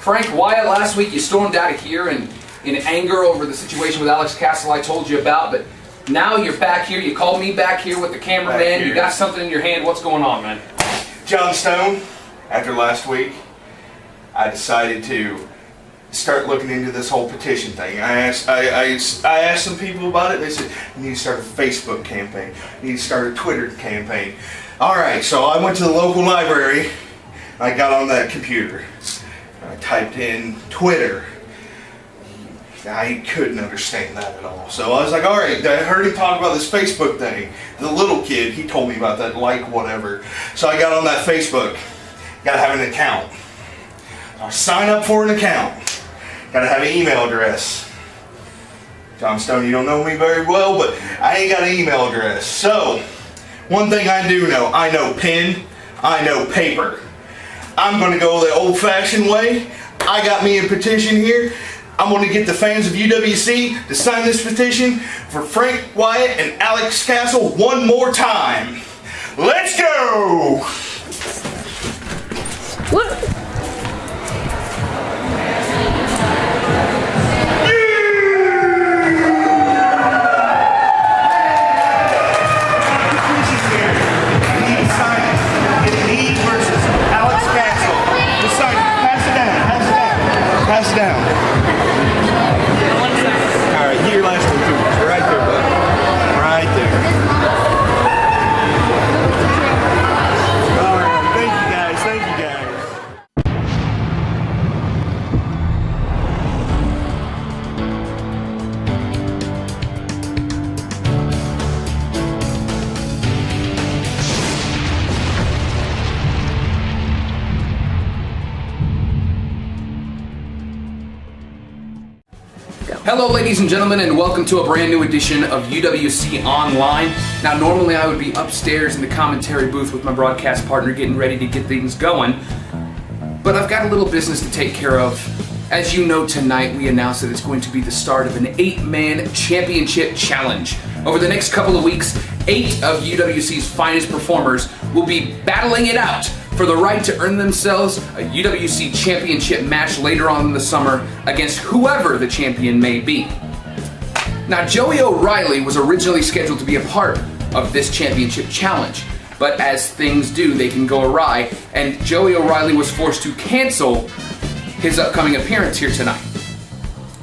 Frank, Wyatt, last week you stormed out of here in anger over the situation with Alex Castle I told you about, but now you're back here. You called me back here with the cameraman. You got something in your hand. What's going on, man? John Stone, after last week, I decided to start looking into this whole petition thing. I asked some people about it. They said, you need to start a Facebook campaign. You need to start a Twitter campaign. All right, so I went to the local library. I got on that computer. I typed in Twitter. I couldn't understand that at all. So I was like, all right, I heard him talk about this Facebook thing. The little kid, he told me about that, like whatever. So I got on that Facebook. Got to have an account. I sign up for an account. Got to have an email address. John Stone, you don't know me very well, but I ain't got an email address. So, one thing I do know, I know pen, I know paper. I'm going to go the old-fashioned way. I got me a petition here. I'm going to get the fans of UWC to sign this petition for Frank Wyatt and Alex Castle one more time. Let's go! What? Pass it down. All right, get your last one too. Right there, bud. Right there. All right, thank you guys. Thank you guys. Hello ladies and gentlemen, and welcome to a brand new edition of UWC Online. Now normally I would be upstairs in the commentary booth with my broadcast partner getting ready to get things going, but I've got a little business to take care of. As you know, tonight we announced that it's going to be the start of an 8-man championship challenge. Over the next couple of weeks, 8 of UWC's finest performers will be battling it out for the right to earn themselves a UWC championship match later on in the summer against whoever the champion may be. Now, Joey O'Reilly was originally scheduled to be a part of this championship challenge, but as things do, they can go awry, and Joey O'Reilly was forced to cancel his upcoming appearance here tonight.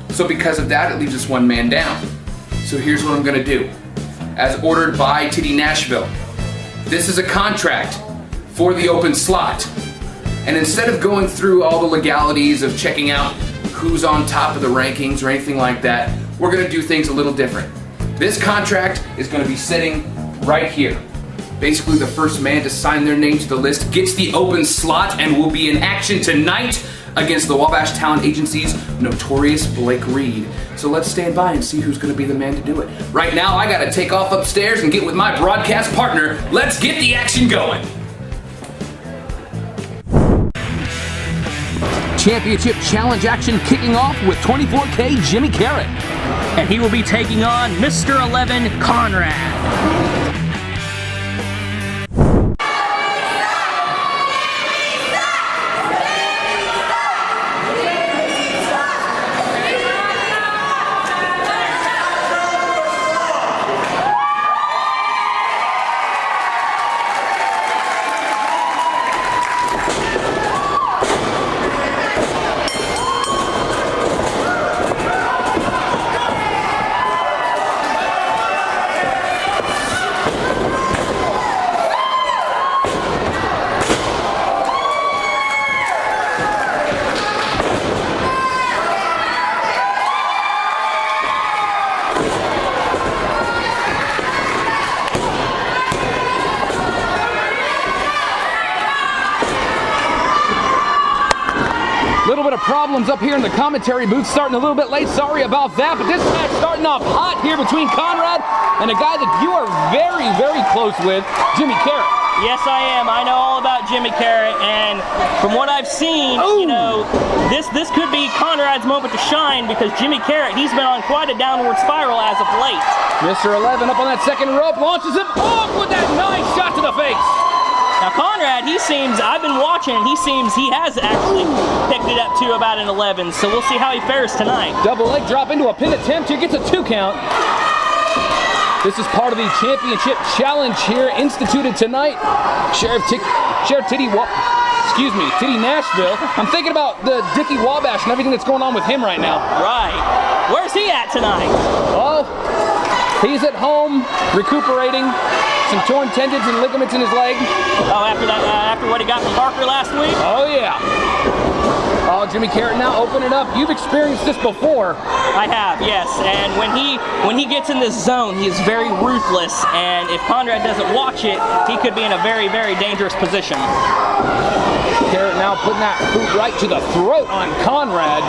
So because of that, it leaves us one man down. So here's what I'm gonna do. As ordered by TD Nashville, this is a contract for the open slot. And instead of going through all the legalities of checking out who's on top of the rankings or anything like that, we're gonna do things a little different. This contract is gonna be sitting right here. Basically, the first man to sign their name to the list gets the open slot and will be in action tonight against the Wabash Talent Agency's notorious Blake Reed. So let's stand by and see who's gonna be the man to do it. Right now, I gotta take off upstairs and get with my broadcast partner. Let's get the action going. Championship challenge action kicking off with 24K Jimmy Karryt. And he will be taking on Mr. 11 Konrad. Little bit of problems up here in the commentary booth, starting a little bit late. Sorry about that, but this match starting off hot here between Conrad and a guy that you are very, very close with, Jimmy Carrick. Yes, I am. I know all about Jimmy Carrick, and from what I've seen, you know, this could be Conrad's moment to shine because Jimmy Carrick, he's been on quite a downward spiral as of late. Mr. 11 up on that second rope, launches him off with that nice shot to the face. Now Conrad, I've been watching, he has actually picked it up to about an 11, so we'll see how he fares tonight. Double leg drop into a pin attempt. Here gets a 2 count. This is part of the championship challenge here, instituted tonight. Sheriff Titty Nashville. I'm thinking about the Dickie Wabash and everything that's going on with him right now. Right. Where's he at tonight? Oh, he's at home recuperating. Some torn tendons and ligaments in his leg. Oh, after what he got from Harker last week? Oh, yeah. Oh, Jimmy Karryt now opening up. You've experienced this before. I have, yes. And when he gets in this zone, he is very ruthless. And if Konrad doesn't watch it, he could be in a very, very dangerous position. Karryt now putting that boot right to the throat on Conrad.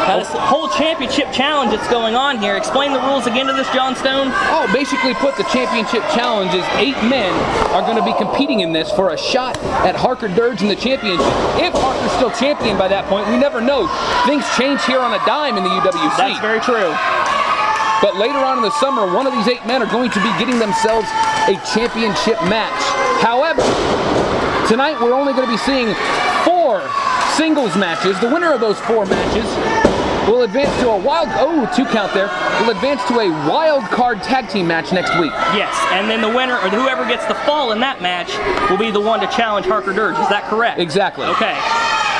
Now, this whole championship challenge that's going on here, explain the rules again to this, John Stone. Oh, basically put the championship challenge is 8 men are going to be competing in this for a shot at Harker Dirge in the championship. If Harker's still champion by that point, we never know. Things change here on a dime in the UWC. That's very true. But later on in the summer, one of these 8 men are going to be getting themselves a championship match. However, tonight we're only going to be seeing 4 singles matches. The winner of those 4 matches will advance to a 2 count there, will advance to a wild card tag team match next week. Yes, and then the winner, or whoever gets the fall in that match, will be the one to challenge Harker Dirge. Is that correct? Exactly. Okay.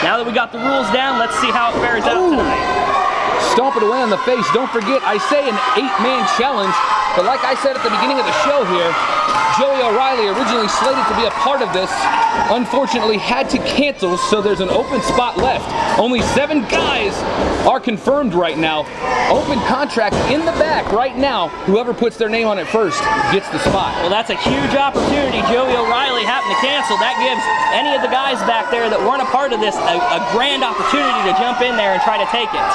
Now that we got the rules down, let's see how it fares out tonight. Stomp it away on the face. Don't forget, I say an 8-man challenge, but like I said at the beginning of the show here, Joey O'Reilly, originally slated to be a part of this, unfortunately had to cancel, so there's an open spot left. Only 7 guys are confirmed right now. Open contract in the back right now. Whoever puts their name on it first gets the spot. Well, that's a huge opportunity. Joey O'Reilly happened to cancel. That gives any of the guys back there that weren't a part of this a grand opportunity to jump in there and try to take it.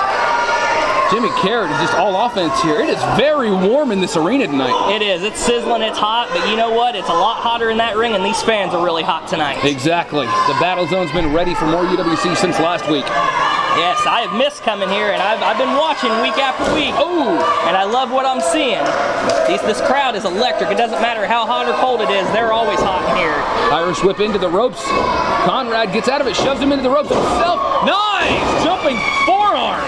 Jimmy Karryt is just all offense here. It is very warm in this arena tonight. It is. It's sizzling. It's hot. But you know what? It's a lot hotter in that ring, and these fans are really hot tonight. Exactly. The Battlezone's been ready for more UWC since last week. Yes, I have missed coming here, and I've been watching week after week. Oh! And I love what I'm seeing. This crowd is electric. It doesn't matter how hot or cold it is. They're always hot in here. Irish whip into the ropes. Conrad gets out of it, shoves him into the ropes himself. Nice! Jumping forearm.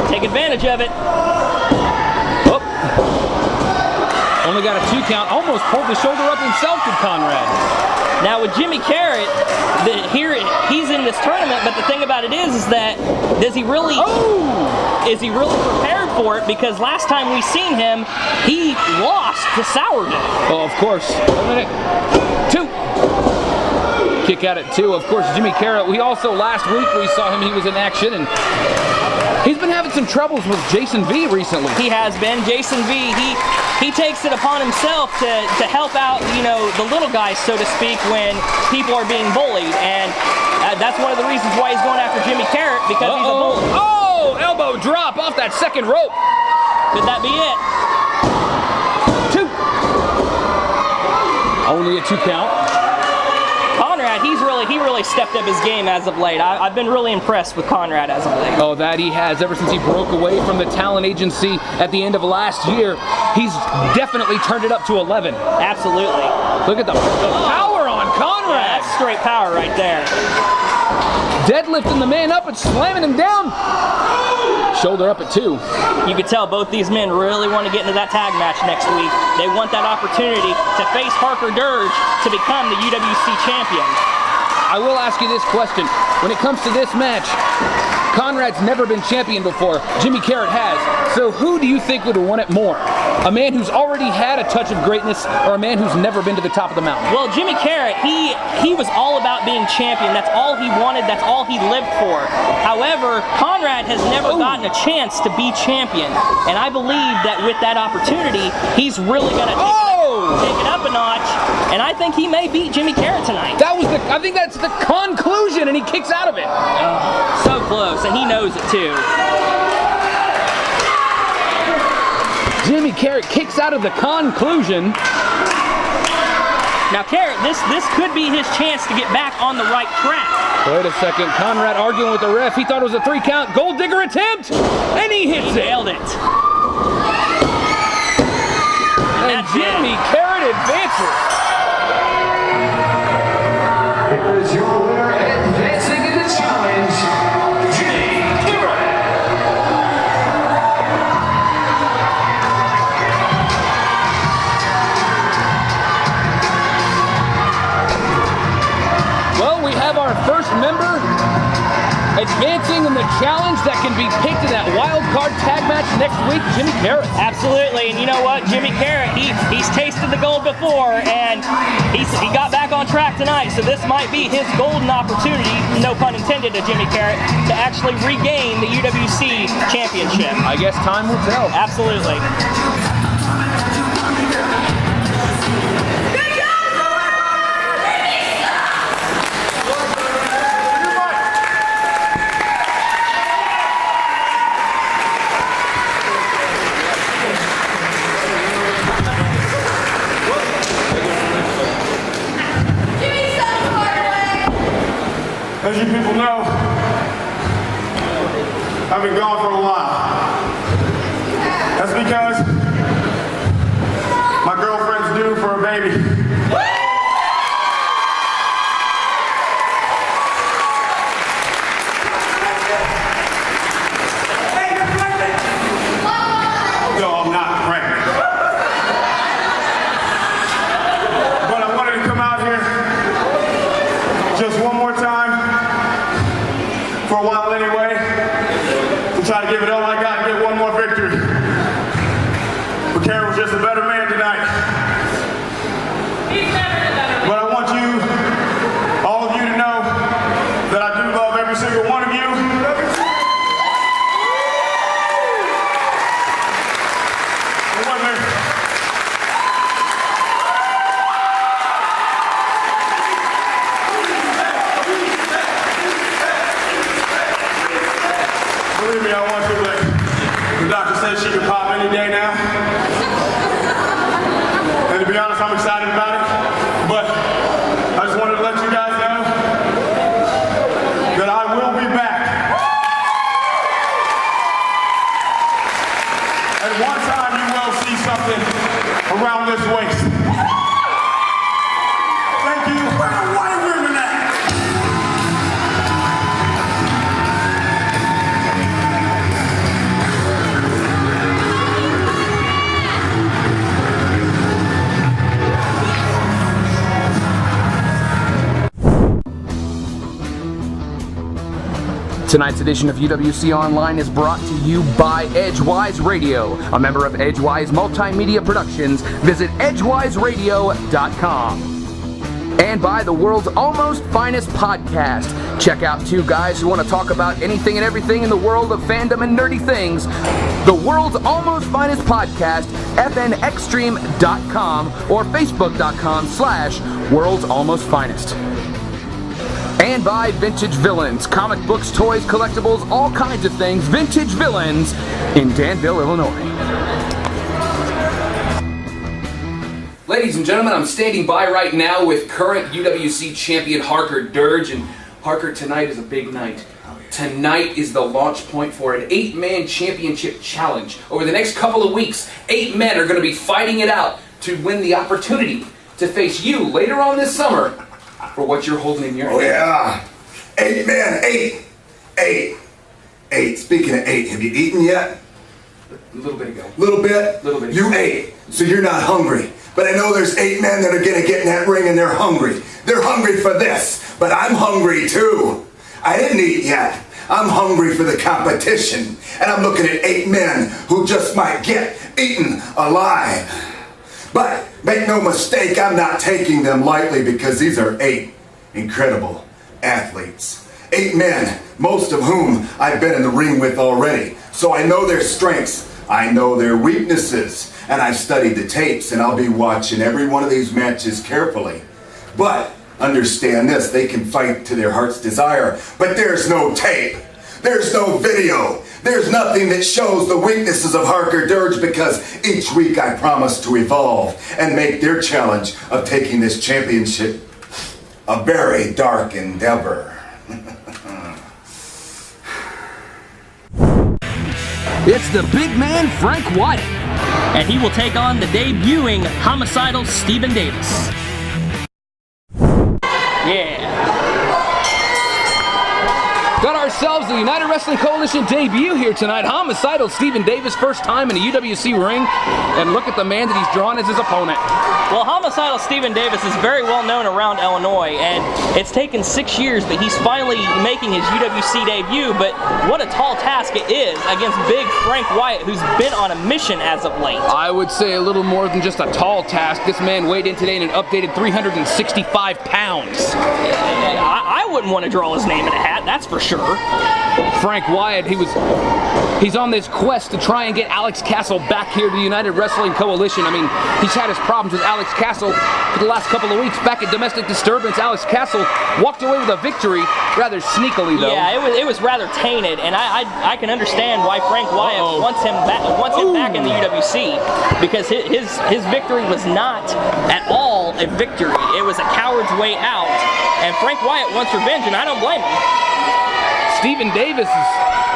Take advantage of it. Oh. Only got a 2 count. Almost pulled the shoulder up himself, did Conrad. Now with Jimmy Karryt, he's in this tournament, but the thing about it is that is he really prepared for it? Because last time we seen him, he lost to Sawyer. Oh, of course. 1 minute. 2. Kick out at 2. Of course, Jimmy Karryt. We also last week we saw him. He was in action and he's been having some troubles with Jason V recently. He has been. Jason V, he takes it upon himself to help out, you know, the little guys, so to speak, when people are being bullied. And that's one of the reasons why he's going after Jimmy Karryt, because he's a bully. Oh, elbow drop off that second rope. Could that be it? 2. Only a 2 count. Konrad, he really stepped up his game as of late. I've been really impressed with Konrad as of late. Oh, that he has. Ever since he broke away from the talent agency at the end of last year, he's definitely turned it up to 11. Absolutely. Look at the power on Konrad. Yeah, that's straight power right there. Deadlifting the man up and slamming him down. Shoulder up at 2. You could tell both these men really want to get into that tag match next week. They want that opportunity to face Harker Dirge to become the UWC champion. I will ask you this question. When it comes to this match, Conrad's never been champion before. Jimmy Karryt has. So who do you think would have won it more? A man who's already had a touch of greatness, or a man who's never been to the top of the mountain? Well, Jimmy Karryt, he was all about being champion. That's all he wanted. That's all he lived for. However, Konrad has never gotten a chance to be champion. And I believe that with that opportunity, he's really going to take it up a notch. And I think he may beat Jimmy Karryt tonight. I think that's the conclusion, and he kicks out of it. So close, and he knows it too. Jimmy Karryt kicks out of the conclusion. Now Karryt, this could be his chance to get back on the right track. Wait a second, Conrad arguing with the ref. He thought it was a 3 count gold digger attempt, and he hits it. Nailed it. And Jimmy Karryt advances. remember, advancing in the challenge that can be picked in that wild card tag match next week, Jimmy Karryt. Absolutely, and you know what? Jimmy Karryt, he's tasted the gold before, and he got back on track tonight, so this might be his golden opportunity, no pun intended to Jimmy Karryt, to actually regain the UWC championship. I guess time will tell. Absolutely. As you people know, I've been gone for a while. That's because my girlfriend's due for a baby. No, I'm not pregnant. But I wanted to come out here just one more time, for a while anyway, to try to give it all I got and get one more victory. But Karryt was just a better man tonight. But I want you, all of you, to know that I do love every single one of you. Believe me, I want you, but the doctor says she can pop any day now. And to be honest, I'm excited about it. But I just wanted to let you guys know that I will be back. And one time you will see something around this waist. Thank you. Where the white women at? Tonight's edition of UWC Online is brought to you by Edgewise Radio, a member of Edgewise Multimedia Productions. Visit edgewiseradio.com. And by the world's almost finest podcast. Check out two guys who want to talk about anything and everything in the world of fandom and nerdy things. The world's almost finest podcast, fnxstream.com or facebook.com/world's almost finest. And by Vintage Villains, comic books, toys, collectibles, all kinds of things. Vintage Villains in Danville, Illinois. Ladies and gentlemen, I'm standing by right now with current UWC champion Harker Dirge, and Harker, tonight is a big night. Tonight is the launch point for an 8-man championship challenge. Over the next couple of weeks, 8 men are going to be fighting it out to win the opportunity to face you later on this summer for what you're holding in your hand. Oh yeah, 8 men, 8. Speaking of 8, have you eaten yet? A little bit ago. Little bit? Little bit. You ate, so you're not hungry. But I know there's 8 men that are gonna get in that ring and they're hungry. They're hungry for this, but I'm hungry too. I didn't eat yet. I'm hungry for the competition. And I'm looking at 8 men who just might get eaten alive. But make no mistake, I'm not taking them lightly because these are 8 incredible athletes. 8 men, most of whom I've been in the ring with already. So I know their strengths, I know their weaknesses, and I've studied the tapes, and I'll be watching every one of these matches carefully. But understand this, they can fight to their heart's desire, but there's no tape. There's no video. There's nothing that shows the weaknesses of Harker Dirge because each week I promise to evolve and make their challenge of taking this championship a very dark endeavor. It's the big man, Frank Wyatt. And he will take on the debuting Homicidal Stephen Davis. Yeah. Got ourselves the United Wrestling Coalition debut here tonight. Homicidal Stephen Davis, first time in a UWC ring. And look at the man that he's drawn as his opponent. Well, Homicidal Stephen Davis is very well known around Illinois, and it's taken 6 years, but he's finally making his UWC debut. But what a tall task it is against big Frank Wyatt, who's been on a mission as of late. I would say a little more than just a tall task. This man weighed in today in an updated 365 pounds. I wouldn't want to draw his name in a hat, that's for sure. Frank Wyatt, he's on this quest to try and get Alex Castle back here to the United Wrestling Coalition. I mean, he's had his problems with Alex Castle for the last couple of weeks. Back at Domestic Disturbance, Alex Castle walked away with a victory, rather sneakily though. Yeah, it was rather tainted, and I can understand why Frank Wyatt wants him back in the UWC, because his victory was not at all a victory. It was a coward's way out, and Frank Wyatt wants revenge, and I don't blame him. Stephen Davis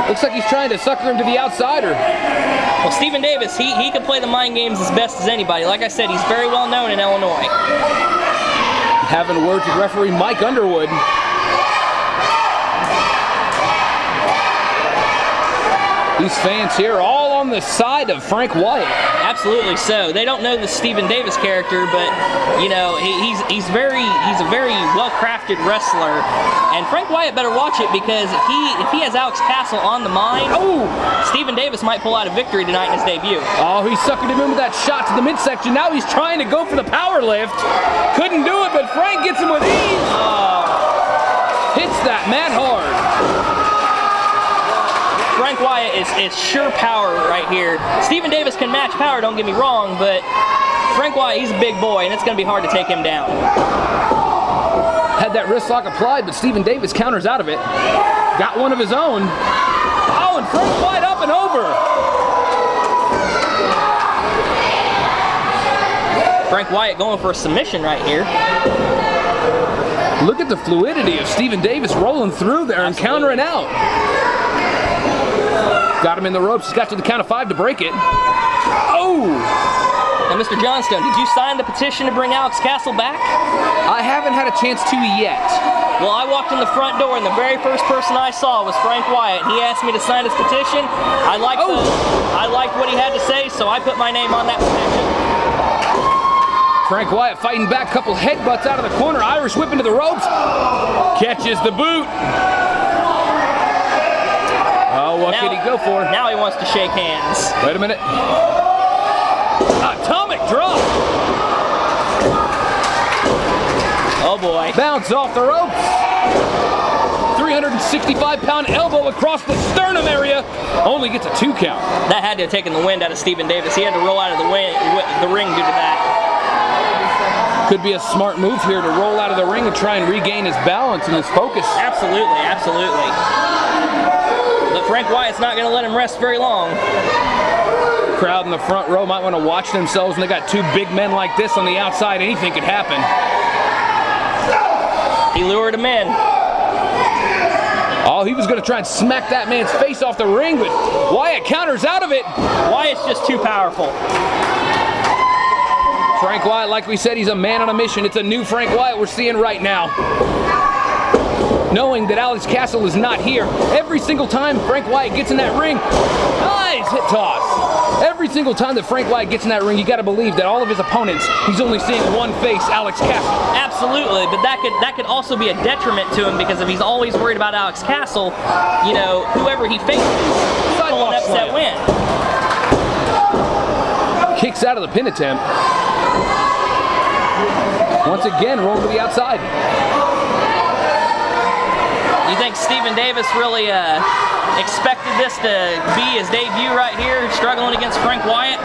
looks like he's trying to sucker him to the outsider. Well, Stephen Davis, he can play the mind games as best as anybody. Like I said, he's very well known in Illinois. Having words with referee Mike Underwood. These fans here all on the side of Frank Wyatt. Absolutely so. They don't know the Stephen Davis character, but you know he's a very well-crafted wrestler. And Frank Wyatt better watch it, because if he has Alex Castle on the mind, Stephen Davis might pull out a victory tonight in his debut. Oh, he suckered him in with that shot to the midsection. Now he's trying to go for the power lift. Couldn't do it, but Frank gets him with ease. Hits that mat hard. Frank Wyatt is sure power right here. Stephen Davis can match power, don't get me wrong, but Frank Wyatt, he's a big boy, and it's going to be hard to take him down. Had that wrist lock applied, but Stephen Davis counters out of it. Got one of his own. Oh, and Frank Wyatt up and over. Frank Wyatt going for a submission right here. Look at the fluidity of Stephen Davis rolling through there and countering out. Got him in the ropes. He's got to the count of 5 to break it. Oh! Now, Mr. Johnstone, did you sign the petition to bring Alex Castle back? I haven't had a chance to yet. Well, I walked in the front door, and the very first person I saw was Frank Wyatt. He asked me to sign his petition. I liked what he had to say, so I put my name on that petition. Frank Wyatt fighting back, couple headbutts out of the corner. Irish whip into the ropes. Catches the boot. Oh, what could he go for? Now he wants to shake hands. Wait a minute. Atomic drop. Oh boy. Bounce off the ropes. 365-pound elbow across the sternum area. Only gets a 2 count. That had to have taken the wind out of Stephen Davis. He had to roll out of the ring due to that. Could be a smart move here to roll out of the ring and try and regain his balance and his focus. Absolutely, absolutely. But Frank Wyatt's not going to let him rest very long. Crowd in the front row might want to watch themselves when they got 2 big men like this on the outside. Anything could happen. He lured him in. Oh, he was going to try and smack that man's face off the ring, but Wyatt counters out of it. Wyatt's just too powerful. Frank Wyatt, like we said, he's a man on a mission. It's a new Frank Wyatt we're seeing right now. Knowing that Alex Castle is not here, every single time Frank Wyatt gets in that ring, nice hit toss. Every single time that Frank Wyatt gets in that ring, you got to believe that all of his opponents, he's only seeing one face, Alex Castle. Absolutely, but that could also be a detriment to him, because if he's always worried about Alex Castle, you know, whoever he faces, will an upset win. Kicks out of the pin attempt. Once again, rolled to the outside. You think Stephen Davis really expected this to be his debut right here, struggling against Frank Wyatt?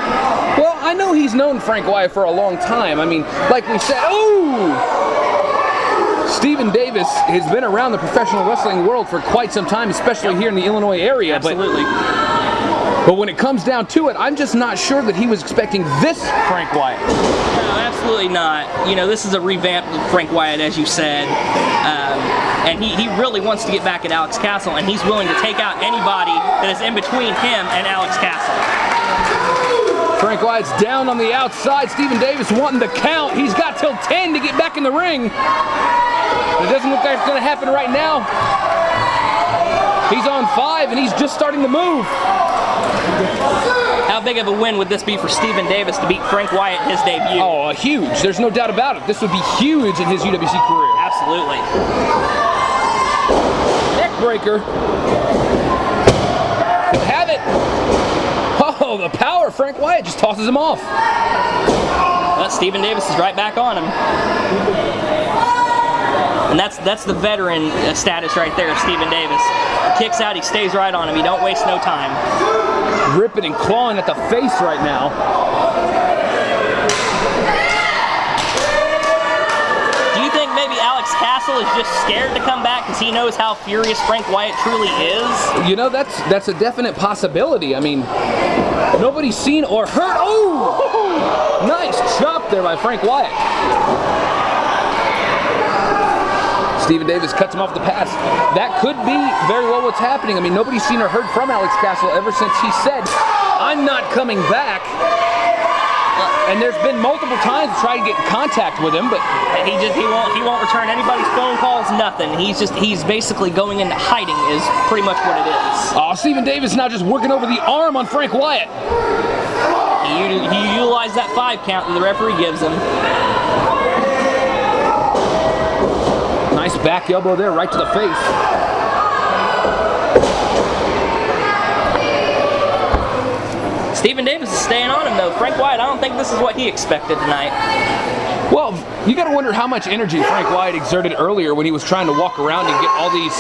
Well, I know he's known Frank Wyatt for a long time. I mean, like we said, Stephen Davis has been around the professional wrestling world for quite some time, especially here in the Illinois area. Absolutely. But when it comes down to it, I'm just not sure that he was expecting this Frank Wyatt. No, absolutely not. You know, this is a revamped Frank Wyatt, as you said. And he really wants to get back at Alex Castle, and he's willing to take out anybody that is in between him and Alex Castle. Frank Wyatt's down on the outside. Stephen Davis wanting to count. He's got till 10 to get back in the ring. It doesn't look like it's going to happen right now. He's on 5, and he's just starting to move. How big of a win would this be for Stephen Davis to beat Frank Wyatt in his debut? Oh, huge. There's no doubt about it. This would be huge in his UWC career. Absolutely. Neck breaker. Could have it. Oh, the power. Frank Wyatt just tosses him off. But Stephen Davis is right back on him. And that's the veteran status right there of Stephen Davis. He kicks out, he stays right on him. He don't waste no time. Ripping and clawing at the face right now. Do you think maybe Alex Castle is just scared to come back because he knows how furious Frank Wyatt truly is? You know, that's a definite possibility. I mean, nobody's seen or heard. Oh! Nice chop there by Frank Wyatt. Stephen Davis cuts him off the pass. That could be very well what's happening. I mean, nobody's seen or heard from Alex Castle ever since he said, "I'm not coming back." And there's been multiple times to try to get in contact with him, but he won't return anybody's phone calls, nothing. He's basically going into hiding is pretty much what it is. oh, Stephen Davis now just working over the arm on Frank Wyatt. He utilized that 5 count that the referee gives him. Nice back elbow there, right to the face. Stephen Davis is staying on him though. Frank Wyatt, I don't think this is what he expected tonight. Well, you got to wonder how much energy Frank Wyatt exerted earlier when he was trying to walk around and get all these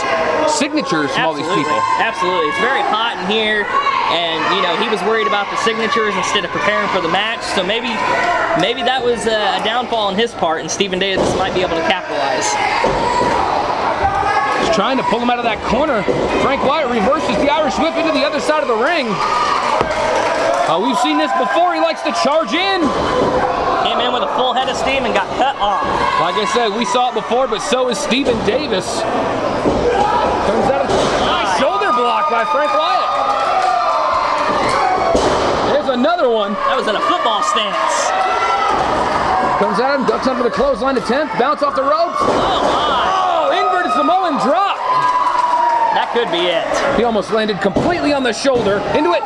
signatures from all these people. Absolutely. It's very hot in here, and you know he was worried about the signatures instead of preparing for the match. So maybe that was a downfall on his part, and Stephen Davis might be able to capitalize. He's trying to pull him out of that corner. Frank Wyatt reverses the Irish whip into the other side of the ring. We've seen this before. He likes to charge in. Came in with a full head of steam and got cut off. Like I said, we saw it before, but so is Stephen Davis. Comes out of nice shoulder block by Frank Wyatt. There's another one. That was in a football stance. Comes at him, ducks under the clothesline attempt, bounce off the ropes. Oh my! Oh, inverted Samoan drop. That could be it. He almost landed completely on the shoulder. Into it.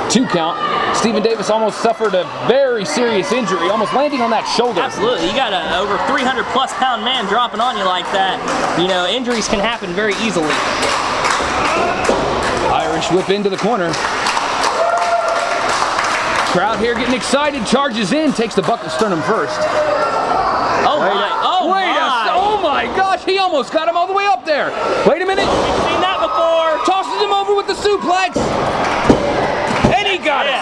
2 count. Stephen Davis almost suffered a very serious injury, almost landing on that shoulder. Absolutely. You got a over 300+ pound man dropping on you like that. You know, injuries can happen very easily. Irish whip into the corner. Crowd here getting excited, charges in, takes the bucket sternum first. Oh my! Oh my! Oh my gosh! He almost got him all the way up there. Wait a minute. We've seen that before. Tosses him over with the suplex. And he got it.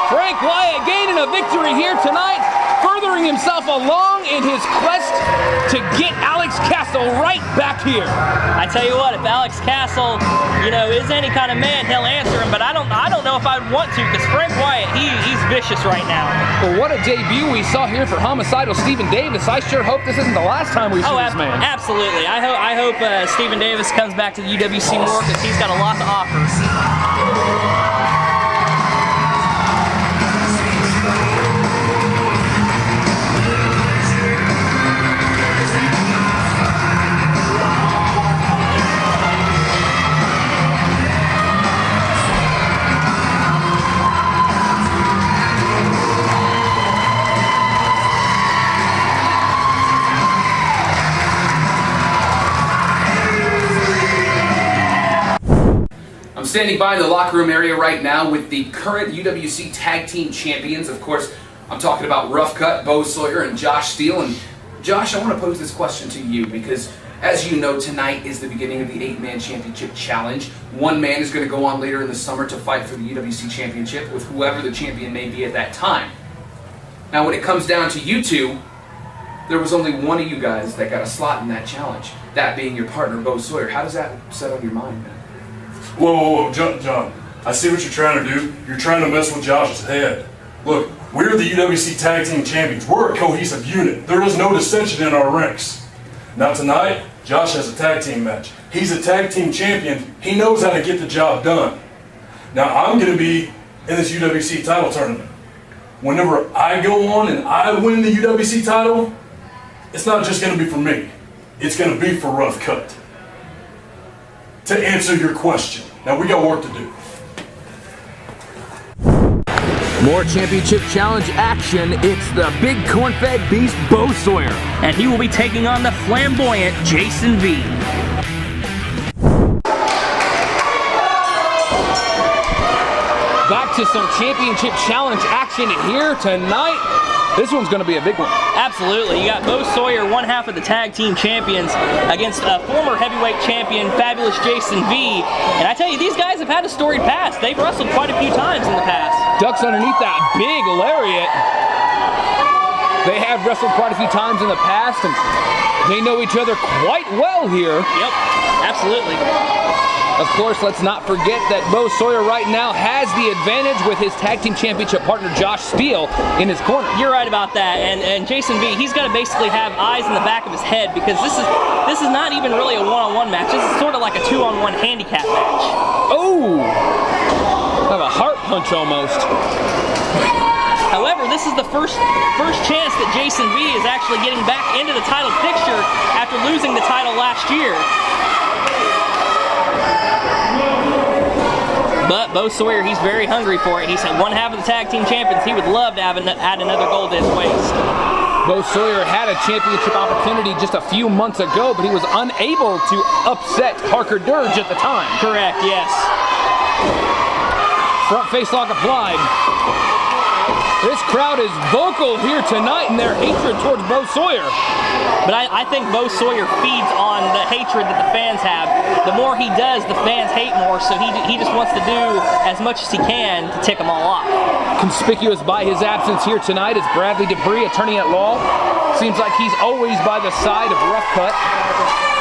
Frank Wyatt gaining a victory here tonight, furthering himself along in his quest to get Alex Castle right back here. I tell you what, if Alex Castle, you know, is any kind of man, he'll answer him. But I don't know if I'd want to, because Frank Wyatt, he's vicious right now. Well, what a debut we saw here for Homicidal Stephen Davis. I sure hope this isn't the last time we see this man. Absolutely. I hope Stephen Davis comes back to the UWC more, because he's got a lot to offer. Standing by in the locker room area right now with the current UWC Tag Team Champions. Of course, I'm talking about Rough Cut, Bo Sawyer, and Josh Steele. And Josh, I want to pose this question to you because, as you know, tonight is the beginning of the 8-Man Championship Challenge. One man is going to go on later in the summer to fight for the UWC Championship with whoever the champion may be at that time. Now, when it comes down to you two, there was only one of you guys that got a slot in that challenge, that being your partner, Bo Sawyer. How does that set on your mind, man? Whoa, John. I see what you're trying to do. You're trying to mess with Josh's head. Look, we're the UWC Tag Team Champions. We're a cohesive unit. There is no dissension in our ranks. Now tonight, Josh has a tag team match. He's a tag team champion. He knows how to get the job done. Now I'm going to be in this UWC title tournament. Whenever I go on and I win the UWC title, it's not just going to be for me. It's going to be for Rough Cut. To answer your question. Now we got work to do. More championship challenge action. It's the big corn-fed beast, Bo Sawyer. And he will be taking on the flamboyant Jason V. Back to some championship challenge action here tonight. This one's going to be a big one. Absolutely. You got Bo Sawyer, one half of the tag team champions, against a former heavyweight champion, fabulous Jason V. And I tell you, these guys have had a storied past. They've wrestled quite a few times in the past. Ducks underneath that big lariat. They have wrestled quite a few times in the past, and they know each other quite well here. Yep, absolutely. Of course, let's not forget that Bo Sawyer right now has the advantage with his tag team championship partner Josh Steele in his corner. You're right about that, and Jason V, he's got to basically have eyes in the back of his head, because this is not even really a one-on-one match. This is sort of like a two-on-one handicap match. Oh! Have a heart punch almost. However, this is the first chance that Jason V is actually getting back into the title picture after losing the title last year. But Bo Sawyer, he's very hungry for it. He said one half of the tag team champions, he would love to add another gold to his waist. Bo Sawyer had a championship opportunity just a few months ago, but he was unable to upset Harker Dirge at the time. Correct, yes. Front face lock applied. This crowd is vocal here tonight in their hatred towards Bo Sawyer. But I think Bo Sawyer feeds on the hatred that the fans have. The more he does, the fans hate more, so he just wants to do as much as he can to tick them all off. Conspicuous by his absence here tonight is Bradley Dupree, attorney at law. Seems like he's always by the side of Rough Cut.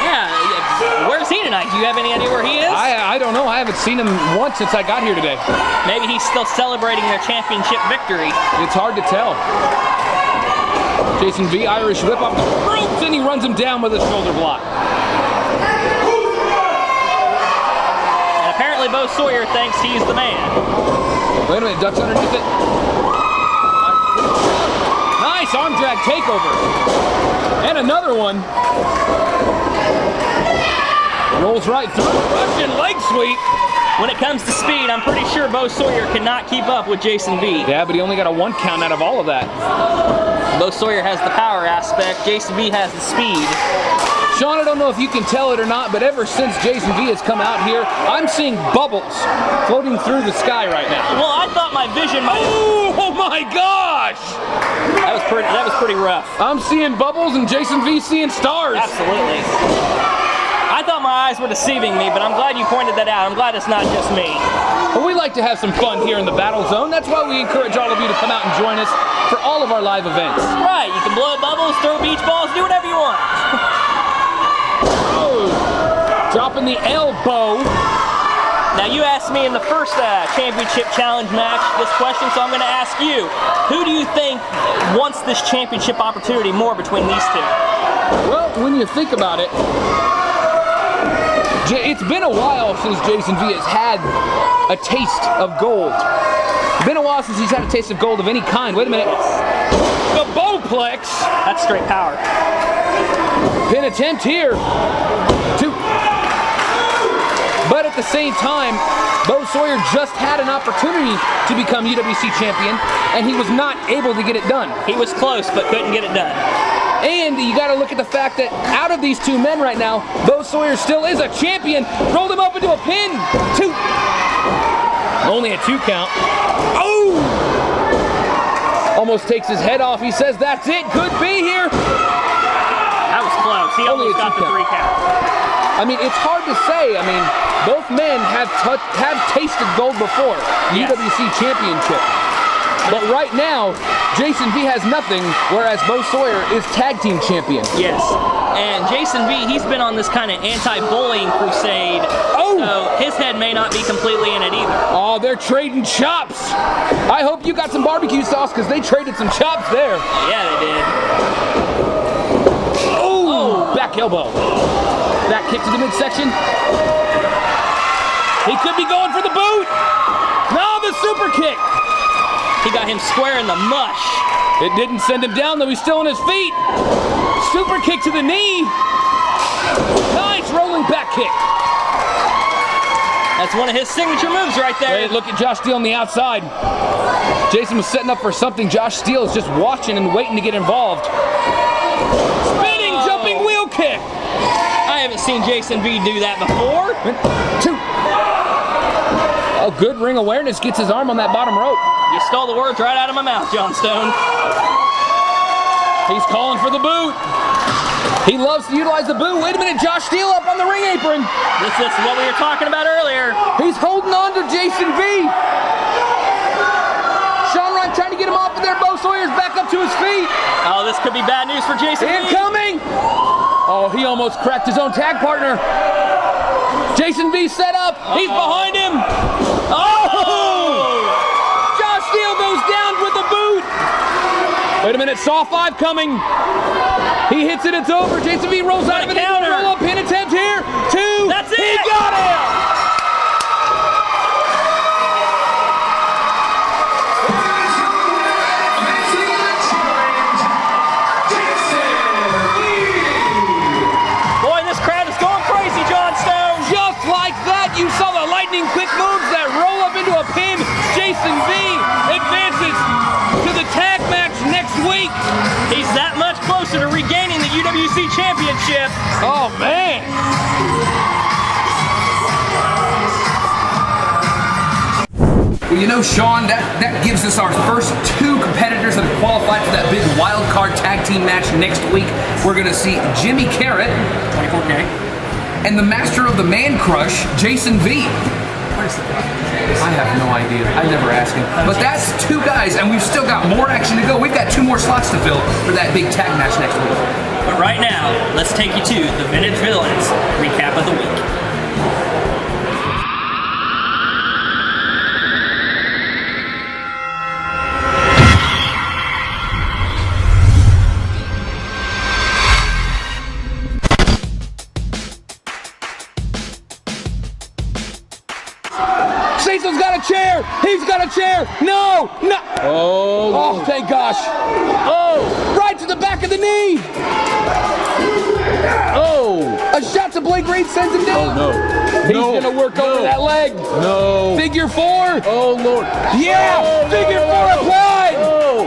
Yeah, where's he tonight? Do you have any idea where he is? I don't know. I haven't seen him once since I got here today. Maybe he's still celebrating their championship victory. It's hard to tell. Jason V, Irish whip off the ropes, and he runs him down with a shoulder block. And apparently Bo Sawyer thinks he's the man. Wait a minute, ducks underneath it. Nice arm drag takeover. And another one. Rolls right through. Russian leg sweep. When it comes to speed, I'm pretty sure Bo Sawyer cannot keep up with Jason V. Yeah, but he only got a 1 count out of all of that. Bo Sawyer has the power aspect. Jason V has the speed. Sean, I don't know if you can tell it or not, but ever since Jason V has come out here, I'm seeing bubbles floating through the sky right now. Well, I thought my vision might... Oh my gosh! That was pretty rough. I'm seeing bubbles and Jason V seeing stars. Absolutely. I thought my eyes were deceiving me, but I'm glad you pointed that out. I'm glad it's not just me. Well, we like to have some fun here in the Battlezone. That's why we encourage all of you to come out and join us for all of our live events. Right, you can blow bubbles, throw beach balls, do whatever you want. Oh, dropping the elbow. Now, you asked me in the first championship challenge match this question, so I'm going to ask you, who do you think wants this championship opportunity more between these two? Well, when you think about it, it's been a while since Jason V has had a taste of gold. It's been a while since he's had a taste of gold of any kind. Wait a minute. The Bowplex. That's straight power. Pin attempt here. But at the same time, Bo Sawyer just had an opportunity to become UWC champion, and he was not able to get it done. He was close, but couldn't get it done. And you got to look at the fact that out of these two men right now, Bo Sawyer still is a champion. Rolled him up into a pin. 2. Only a 2 count. Oh! Almost takes his head off. He says, that's it. Could be here. That was close. He almost got the 3 count. I mean, it's hard to say. I mean, both men have tasted gold before. Yes. UWC championship. But right now, Jason V has nothing, whereas Bo Sawyer is tag team champion. Yes. And Jason V, he's been on this kind of anti-bullying crusade. Oh! So his head may not be completely in it either. Oh, they're trading chops. I hope you got some barbecue sauce, because they traded some chops there. Yeah, they did. Oh! Back elbow. Back kick to the midsection. He could be going for the boot. No, the super kick. He got him square in the mush. It didn't send him down, though. He's still on his feet. Super kick to the knee. Nice rolling back kick. That's one of his signature moves right there. Hey, look at Josh Steele on the outside. Jason was setting up for something. Josh Steele is just watching and waiting to get involved. Spinning, jumping wheel kick. I haven't seen Jason V do that before. 2. Oh, good ring awareness. Gets his arm on that bottom rope. You stole the words right out of my mouth, John Stone. He's calling for the boot. He loves to utilize the boot. Wait a minute, Josh Steele up on the ring apron. This is what we were talking about earlier. He's holding on to Jason V. Sean Ryan trying to get him off of there. Bo Sawyer's back up to his feet. Oh, this could be bad news for Jason V. Incoming. Oh, he almost cracked his own tag partner. Jason V set up. He's behind him. Oh! Josh Steele goes down with the boot. Wait a minute, Saw 5 coming. He hits it, it's over. Jason V rolls out of it. Counter. Roll up pin attempt here. 2. That's it. He got him. Boy, this crowd is going crazy, John Stone. Just like that, you saw the lightning quick moves that roll up into a pin. Jason V advances to the tag match next week. He's that much closer to regaining the UWC Championship. Oh, man. Well, you know, Sean, that gives us our first 2 competitors that have qualified for that big wild card tag team match next week. We're going to see Jimmy Karryt, 24K, and the master of the man crush, Jason V. I have no idea. I never asked him. But that's 2 guys, and we've still got more action to go. We've got 2 more slots to fill for that big tag match next week. But right now, let's take you to the Vintage Villains recap of the week. Cecil's got a chair. He's got a chair. No, no. Oh, thank gosh. Oh, right to the back of the knee. Oh, a shot to Blake Reed sends him down. Oh, no. He's gonna work over that leg. No. Figure 4. Oh, Lord. Yeah, Oh, figure 4 applied. Oh.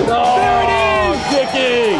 No. There it is. Dickie.